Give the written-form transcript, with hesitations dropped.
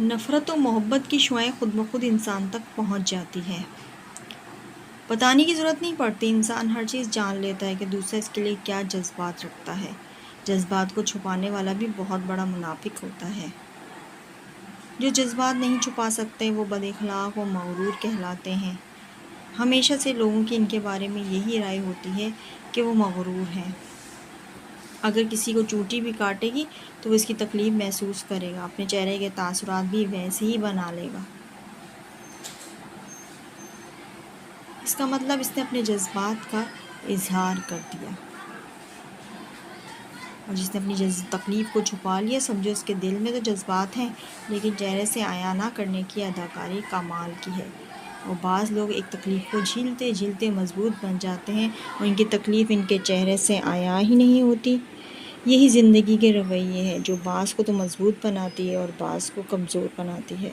نفرت و محبت کی شعاعیں خود بخود انسان تک پہنچ جاتی ہے۔ بتانے کی ضرورت نہیں پڑتی، انسان ہر چیز جان لیتا ہے کہ دوسرا اس کے لیے کیا جذبات رکھتا ہے۔ جذبات کو چھپانے والا بھی بہت بڑا منافق ہوتا ہے۔ جو جذبات نہیں چھپا سکتے وہ بد اخلاق و مغرور کہلاتے ہیں۔ ہمیشہ سے لوگوں کی ان کے بارے میں یہی رائے ہوتی ہے کہ وہ مغرور ہیں۔ اگر کسی کو چونٹی بھی کاٹے گی تو وہ اس کی تکلیف محسوس کرے گا، اپنے چہرے کے تاثرات بھی ویسے ہی بنا لے گا۔ اس کا مطلب اس نے اپنے جذبات کا اظہار کر دیا، اور جس نے اپنی تکلیف کو چھپا لیا، سمجھو اس کے دل میں تو جذبات ہیں لیکن چہرے سے عیاں نہ کرنے کی اداکاری کمال کی ہے۔ اور بعض لوگ ایک تکلیف کو جھیلتے جھیلتے مضبوط بن جاتے ہیں اور ان کی تکلیف ان کے چہرے سے عیاں ہی نہیں ہوتی۔ یہی زندگی کے رویے ہیں جو بعض کو تو مضبوط بناتی ہے اور بعض کو کمزور بناتی ہے۔